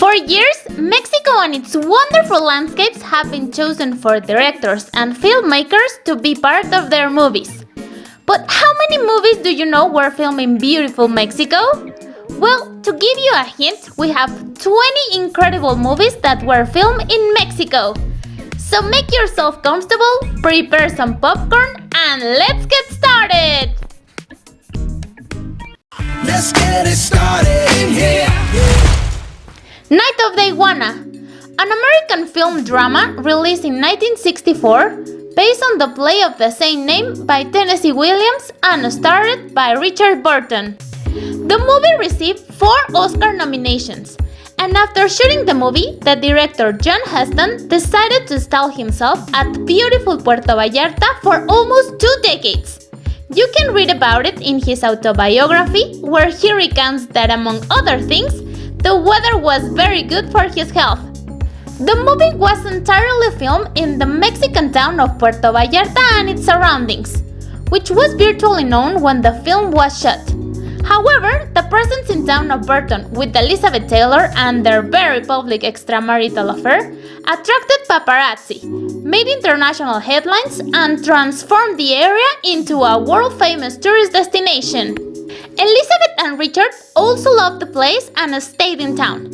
For years, Mexico and its wonderful landscapes have been chosen for directors and filmmakers to be part of their movies. But how many movies do you know were filmed in beautiful Mexico? Well, to give you a hint, we have 20 incredible movies that were filmed in Mexico. So make yourself comfortable, prepare some popcorn, and let's get started! Let's get it started in here. Night of the Iguana, an American film drama released in 1964 based on the play of the same name by Tennessee Williams and starred by Richard Burton. The movie received 4 Oscar nominations, and after shooting the movie, the director John Huston decided to install himself at beautiful Puerto Vallarta for almost 2 decades. You can read about it in his autobiography, where he recounts that, among other things, the weather was very good for his health. The movie was entirely filmed in the Mexican town of Puerto Vallarta and its surroundings, which was virtually known when the film was shot. However, the presence in town of Burton with Elizabeth Taylor and their very public extramarital affair attracted paparazzi, made international headlines, and transformed the area into a world-famous tourist destination. Elizabeth and Richard also loved the place and stayed in town.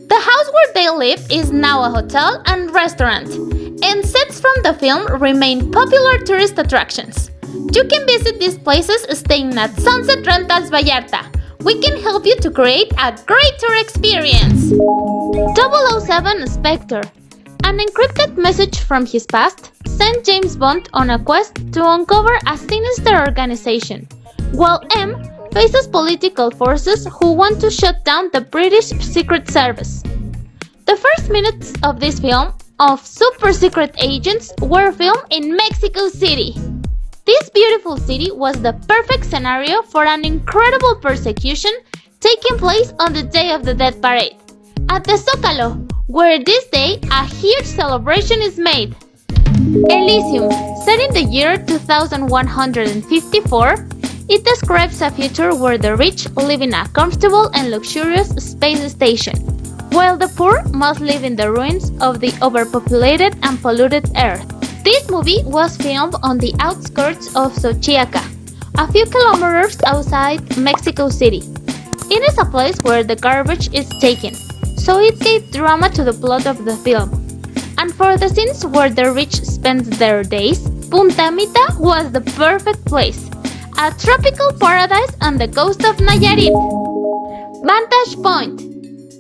The house where they live is now a hotel and restaurant, and sets from the film remain popular tourist attractions. You can visit these places staying at Sunset Rentals Vallarta. We can help you to create a great tour experience. 007 Spectre. An encrypted message from his past sent James Bond on a quest to uncover a sinister organization, while M faces political forces who want to shut down the British Secret Service. The first minutes of this film of super secret agents were filmed in Mexico City. This beautiful city was the perfect scenario for an incredible persecution taking place on the Day of the Dead parade at the Zócalo, where this day a huge celebration is made. Elysium, set in the year 2154, it describes a future where the rich live in a comfortable and luxurious space station, while the poor must live in the ruins of the overpopulated and polluted earth. This movie was filmed on the outskirts of Xochiaca, a few kilometers outside Mexico City. It is a place where the garbage is taken, so it gave drama to the plot of the film. And for the scenes where the rich spend their days, Punta Mita was the perfect place. A tropical paradise on the coast of Nayarit. Vantage Point.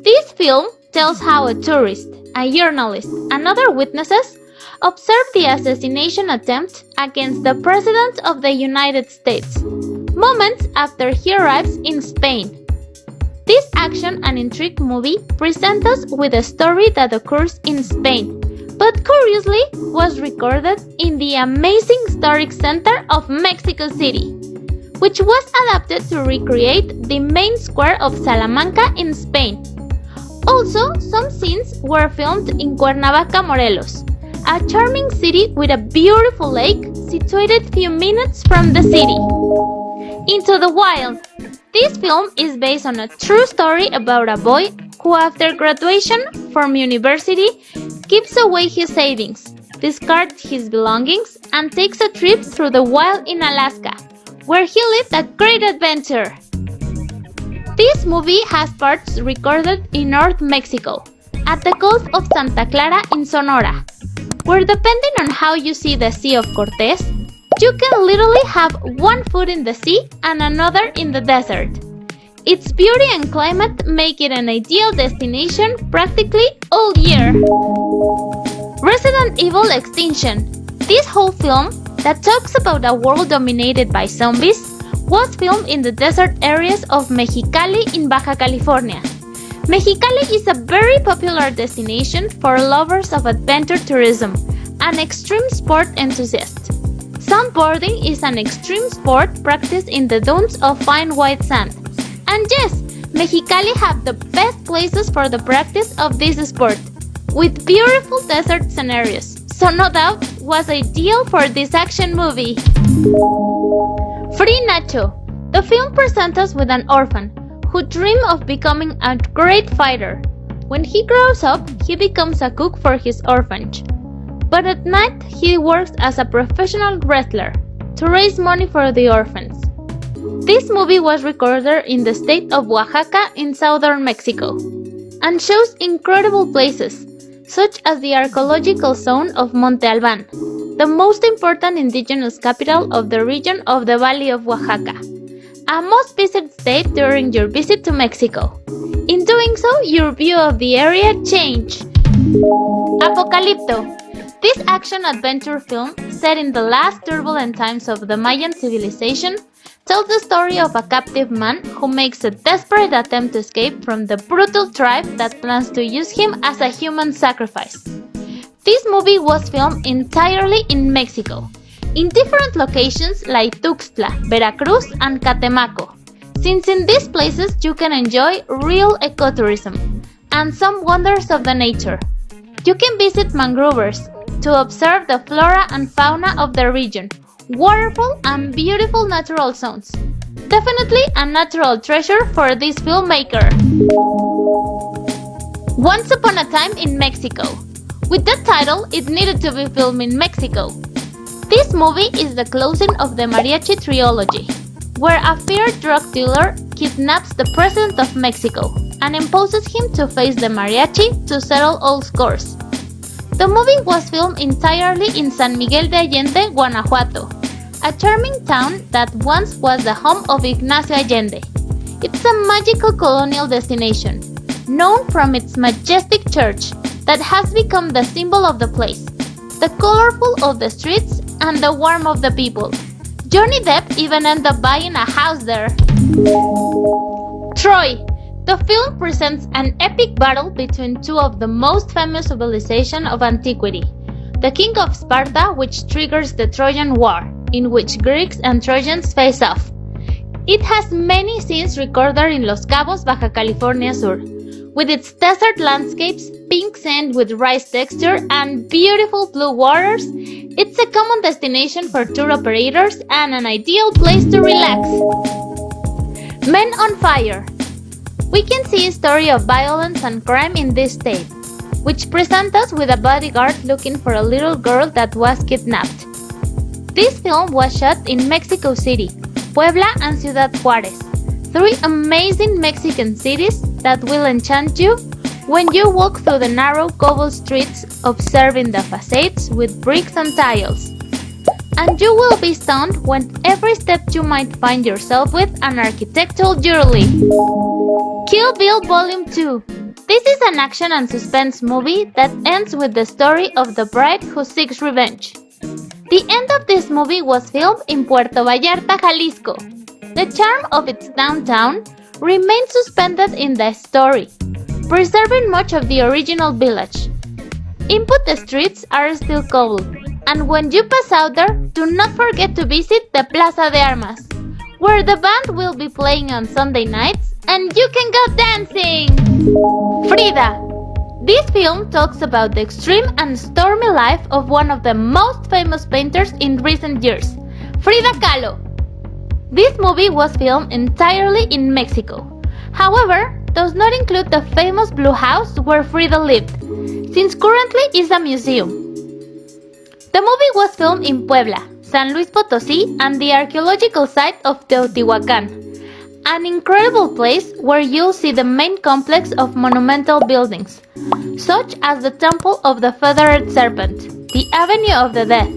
This film tells how a tourist, a journalist, and other witnesses observed the assassination attempt against the President of the United States, moments after he arrives in Spain. This action and intrigue movie presents us with a story that occurs in Spain, but curiously was recorded in the amazing historic center of Mexico City, which was adapted to recreate the main square of Salamanca in Spain. Also, some scenes were filmed in Cuernavaca, Morelos, a charming city with a beautiful lake situated few minutes from the city. Into the Wild. This film is based on a true story about a boy who, after graduation from university, gives away his savings, discards his belongings, and takes a trip through the wild in Alaska, where he lived a great adventure. This movie has parts recorded in North Mexico, at the Gulf of Santa Clara in Sonora, where depending on how you see the Sea of Cortez, you can literally have one foot in the sea and another in the desert. Its beauty and climate make it an ideal destination practically all year. Resident Evil Extinction. This whole film that talks about a world dominated by zombies was filmed in the desert areas of Mexicali in Baja California. Mexicali is a very popular destination for lovers of adventure tourism and extreme sport enthusiasts. Sandboarding is an extreme sport practiced in the dunes of fine white sand. And yes, Mexicali have the best places for the practice of this sport, with beautiful desert scenarios, so no doubt was ideal for this action movie. Free Nacho. The film presents us with an orphan who dreams of becoming a great fighter. When he grows up, he becomes a cook for his orphanage. But at night, he works as a professional wrestler to raise money for the orphans. This movie was recorded in the state of Oaxaca in southern Mexico and shows incredible places, such as the archaeological zone of Monte Albán, the most important indigenous capital of the region of the Valley of Oaxaca, a must-visit state during your visit to Mexico. In doing so, your view of the area changes. Apocalypto. This action-adventure film, set in the last turbulent times of the Mayan civilization, tells the story of a captive man who makes a desperate attempt to escape from the brutal tribe that plans to use him as a human sacrifice. This movie was filmed entirely in Mexico, in different locations like Tuxtla, Veracruz, and Catemaco, since in these places you can enjoy real ecotourism and some wonders of the nature. You can visit mangrovers to observe the flora and fauna of the region, waterfall and beautiful natural zones. Definitely a natural treasure for this filmmaker. Once Upon a Time in Mexico. With that title, it needed to be filmed in Mexico. This movie is the closing of the Mariachi trilogy, where a feared drug dealer kidnaps the president of Mexico and imposes him to face the mariachi to settle all scores. The movie was filmed entirely in San Miguel de Allende, Guanajuato, a charming town that once was the home of Ignacio Allende. It's a magical colonial destination, known from its majestic church that has become the symbol of the place, the colorful of the streets, and the warmth of the people. Johnny Depp even ended up buying a house there. Troy. The film presents an epic battle between two of the most famous civilizations of antiquity, the King of Sparta, which triggers the Trojan War, in which Greeks and Trojans face off. It has many scenes recorded in Los Cabos, Baja California Sur, with its desert landscapes, pink sand with rice texture, and beautiful blue waters. It's a common destination for tour operators and an ideal place to relax. Men on Fire. We can see a story of violence and crime in this state, which presents us with a bodyguard looking for a little girl that was kidnapped. This film was shot in Mexico City, Puebla, and Ciudad Juárez, three amazing Mexican cities that will enchant you when you walk through the narrow cobble streets observing the facades with bricks and tiles. And you will be stunned when every step you might find yourself with an architectural jewelry. Kill Bill Volume 2. This is an action and suspense movie that ends with the story of the bride who seeks revenge. The end of this movie was filmed in Puerto Vallarta, Jalisco. The charm of its downtown remains suspended in the story, preserving much of the original village. Input streets are still cobbled, and when you pass out there, do not forget to visit the Plaza de Armas, where the band will be playing on Sunday nights and you can go dancing! Frida. This film talks about the extreme and stormy life of one of the most famous painters in recent years, Frida Kahlo. This movie was filmed entirely in Mexico. However, does not include the famous blue house where Frida lived, since currently is a museum. The movie was filmed in Puebla, San Luis Potosí, and the archaeological site of Teotihuacan, an incredible place where you'll see the main complex of monumental buildings, such as the Temple of the Feathered Serpent, the Avenue of the Dead,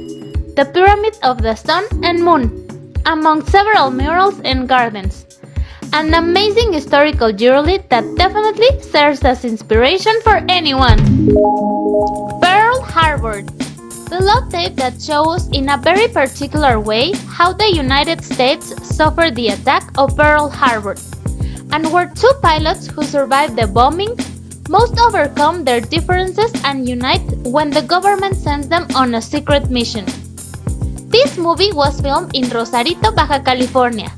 the Pyramid of the Sun and Moon, among several murals and gardens. An amazing historical jewelry that definitely serves as inspiration for anyone. Pearl Harbor. The love tape that shows in a very particular way how the United States suffered the attack of Pearl Harbor, and where two pilots who survived the bombing must overcome their differences and unite when the government sends them on a secret mission. This movie was filmed in Rosarito, Baja California.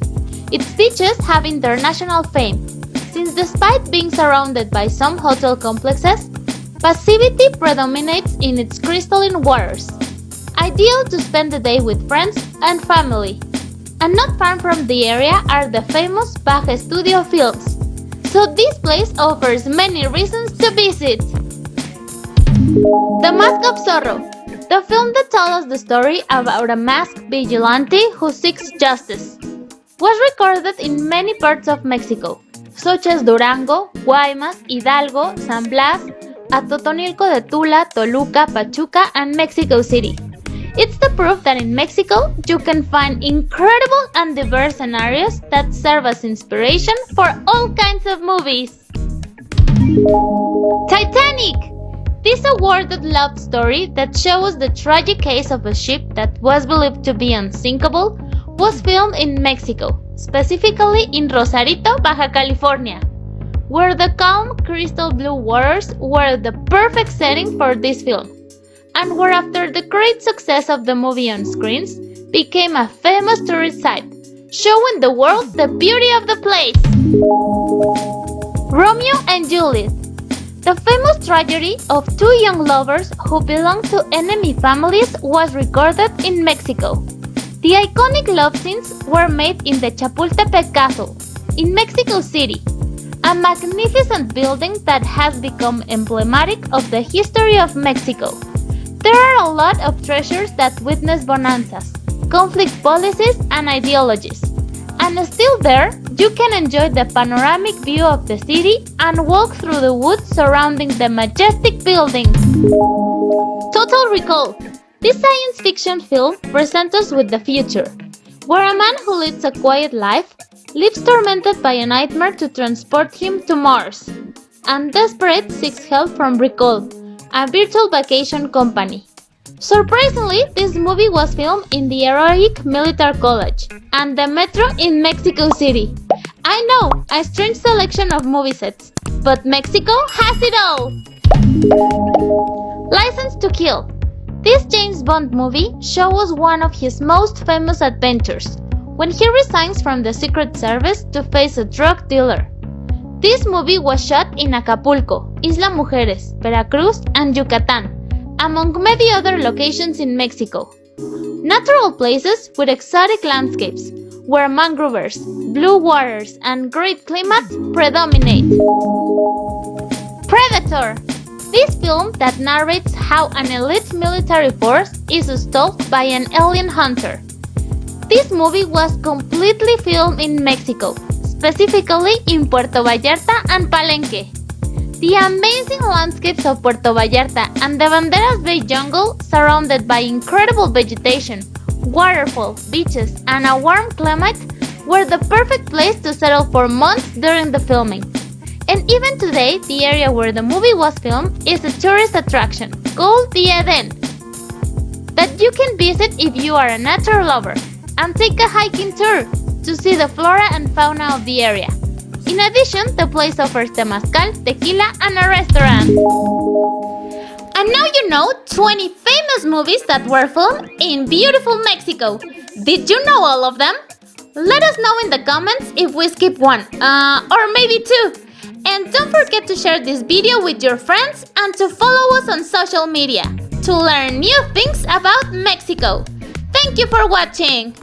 Its beaches have international fame, since despite being surrounded by some hotel complexes, passivity predominates in its crystalline waters, ideal to spend the day with friends and family. And not far from the area are the famous Baja Studio Films, so this place offers many reasons to visit. The Mask of Zorro, the film that tells us the story about a masked vigilante who seeks justice, was recorded in many parts of Mexico, such as Durango, Guaymas, Hidalgo, San Blas, Atotonilco de Tula, Toluca, Pachuca, and Mexico City. It's the proof that in Mexico, you can find incredible and diverse scenarios that serve as inspiration for all kinds of movies. Titanic! This awarded love story that shows the tragic case of a ship that was believed to be unsinkable was filmed in Mexico, specifically in Rosarito, Baja California, where the calm crystal blue waters were the perfect setting for this film, and where after the great success of the movie on screens, became a famous tourist site, showing the world the beauty of the place. Romeo and Juliet, the famous tragedy of two young lovers who belonged to enemy families was recorded in Mexico. The iconic love scenes were made in the Chapultepec Castle, in Mexico City, a magnificent building that has become emblematic of the history of Mexico. There are a lot of treasures that witness bonanzas, conflict policies, and ideologies. And still there, you can enjoy the panoramic view of the city and walk through the woods surrounding the majestic buildings. Total Recall. This science fiction film presents us with the future, where a man who leads a quiet life lives tormented by a nightmare to transport him to Mars, and desperate seeks help from Recall, a virtual vacation company. Surprisingly, this movie was filmed in the heroic Military College and the Metro in Mexico City. I know, a strange selection of movie sets, but Mexico has it all! License to Kill. This James Bond movie shows one of his most famous adventures, when he resigns from the Secret Service to face a drug dealer. This movie was shot in Acapulco, Isla Mujeres, Veracruz, and Yucatan, among many other locations in Mexico. Natural places with exotic landscapes, where mangroves, blue waters, and great climate predominate. Predator! This film that narrates how an elite military force is stalked by an alien hunter. This movie was completely filmed in Mexico, specifically in Puerto Vallarta and Palenque. The amazing landscapes of Puerto Vallarta and the Banderas Bay jungle, surrounded by incredible vegetation, waterfalls, beaches, and a warm climate, were the perfect place to settle for months during the filming. And even today, the area where the movie was filmed is a tourist attraction called the Eden, that you can visit if you are a nature lover, and take a hiking tour to see the flora and fauna of the area. In addition, the place offers temazcal, tequila, and a restaurant. And now you know 20 famous movies that were filmed in beautiful Mexico. Did you know all of them? Let us know in the comments if we skip one, or maybe two. And don't forget to share this video with your friends and to follow us on social media to learn new things about Mexico. Thank you for watching!